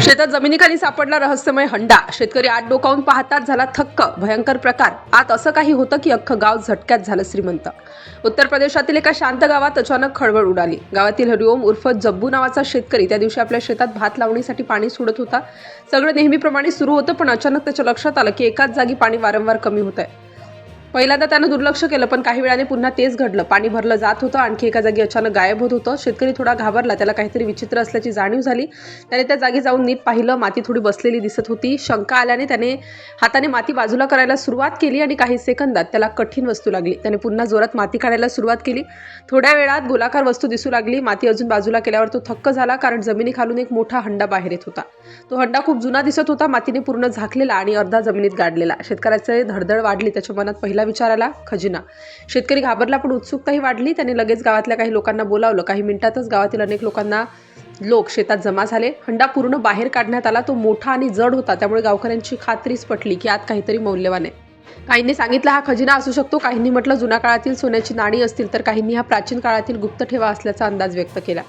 शेतात जमिनीखाली सापडला रहस्यमय हंडा. शेतकरी आत डोकावून पाहताच झाला थक्क. भयंकर प्रकार. आत असं काही होतं की अख्खं गाव झटक्यात झालं श्रीमंत. उत्तर प्रदेशातील एका शांत गावात अचानक खळबळ उडाली. गावातील हरिओम उर्फ जब्बू नावाचा शेतकरी त्या दिवशी आपल्या शेतात भात लावणीसाठी पाणी सोडत होता. सगळं नेहमीप्रमाणे सुरू होतं, पण अचानक त्याच्या लक्षात आलं की एकाच जागी पाणी वारंवार कमी होत आहे. पहिल्यांदा त्यानं दुर्लक्ष केलं, पण काही वेळाने पुन्हा तेच घडलं. पाणी भरलं जात होतं, आणखी एका जागी अचानक गायब होत होतं. शेतकरी थोडा घाबरला. त्याला काहीतरी विचित्र असल्याची जाणीव झाली. त्याने त्या जागी जाऊन नीट पाहिलं. माती थोडी बसलेली दिसत होती. शंका आल्याने त्याने हाताने माती बाजूला करायला सुरुवात केली आणि काही सेकंदात त्याला कठीण वस्तू लागली. त्याने पुन्हा जोरात माती काढायला सुरुवात केली. थोड्या वेळात गोलाकार वस्तू दिसू लागली. माती अजून बाजूला केल्यावर तो थक्क झाला, कारण जमिनीखालून एक मोठा हंडा बाहेर येत होता. तो हंडा खूप जुना दिसत होता, मातीने पूर्ण झाकलेला आणि अर्धा जमिनीत गाडलेला. शेतकऱ्याचे धडधड वाढली. त्याच्या मनात पहिला विचार आला, खजिना. शेतकरी घाबरला, पण उत्सुकताही वाढली. त्याने लगेच गावातल्या काही लोकांना बोलावलं. काही मिनिटातच गावातील अनेक लोक शेतात जमा झाले. हंडा पूर्ण बाहेर काढण्यात आला. तो मोठा आणि जड होता, त्यामुळे गावकऱ्यांची खात्रीच पटली की आत काहीतरी मौल्यवान आहे. काहींनी सांगितलं हा खजिना असू शकतो, काहींनी म्हटलं जुन्या काळातील सोन्याची नाणी असतील, तर काहींनी हा प्राचीन काळातील गुप्त ठेवा असल्याचा अंदाज व्यक्त केला.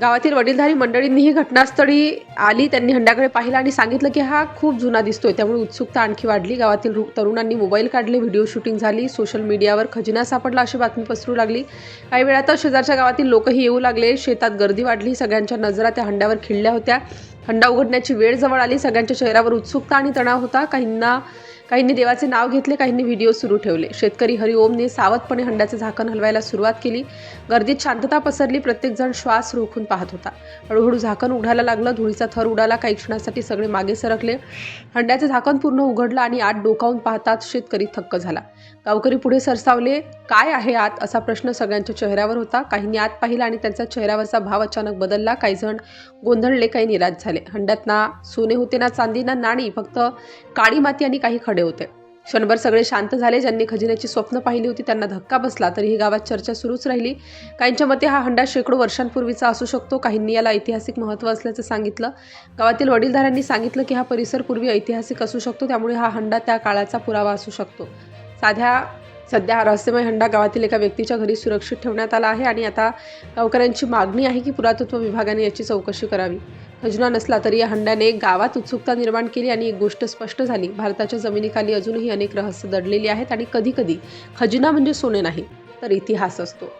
गावातील वडीलधारी मंडळींनीही घटनास्थळी आली. त्यांनी हंड्याकडे पाहिलं आणि सांगितलं की हा खूप जुना दिसतोय. त्यामुळे उत्सुकता आणखी वाढली. गावातील तरुणांनी मोबाईल काढले, व्हिडिओ शूटिंग झाली. सोशल मीडियावर खजिना सापडला अशी बातमी पसरू लागली. काही वेळातच शेजारच्या गावातील लोकही येऊ लागले. शेतात गर्दी वाढली. सगळ्यांच्या नजरा त्या हंड्यावर खिळल्या होत्या. हंडा उघडण्याची वेळ जवळ आली. सगळ्यांच्या चेहऱ्यावर उत्सुकता आणि तणाव होता. काहींनी देवाचे नाव घेतले, काहींनी व्हिडिओ सुरू ठेवले. शेतकरी हरिओमने सावधपणे हंड्याचे झाकण हलवायला सुरुवात केली. गर्दीत शांतता पसरली. प्रत्येकजण श्वास रोखून पाहत होता. हळूहळू झाकण उघडायला लागलं. धुळीचा थर उडाला. काही क्षणासाठी सगळे मागे सरकले. हंड्याचे झाकण पूर्ण उघडलं आणि आत डोकावून पाहताच शेतकरी थक्क झाला. गावकरी पुढे सरसावले. काय आहे आत, असा प्रश्न सगळ्यांच्या चेहऱ्यावर होता. काहींनी आत पाहिलं आणि त्यांचा चेहऱ्यावरचा भाव अचानक बदलला. काही जण गोंधळले, काही निराश झाले. हंड्यात ना सोने होते, ना चांदी, ना नाणी, फक्त काळी माती आणि काही खडे होते. क्षणभर सगळे शांत झाले. ज्यांनी खजिन्याची स्वप्न पाहिली होती त्यांना धक्का बसला. तरीही गावात चर्चा सुरूच राहिली. काहींच्या मते हा हंडा शेकडो वर्षांपूर्वीचा असू शकतो. काहींनी याला ऐतिहासिक महत्त्व असल्याचं सांगितलं. गावातील वडीलधाऱ्यांनी सांगितलं की हा परिसर पूर्वी ऐतिहासिक असू शकतो, त्यामुळे हा हंडा त्या काळाचा पुरावा असू शकतो. सध्या हा रहस्यमय हंडा गावातील एका व्यक्तीच्या घरी सुरक्षित ठेवण्यात आला आहे आणि आता गावकऱ्यांची मागणी आहे की पुरातत्व विभागाने याची चौकशी करावी. खजिना नसला तरी या हंड्याने गावात उत्सुकता निर्माण केली आणि एक गोष्ट स्पष्ट झाली. भारताच्या जमिनीखाली अजूनही अनेक रहस्य दडलेली आहेत आणि कधीकधी खजिना म्हणजे सोने नाही, तर इतिहास असतो.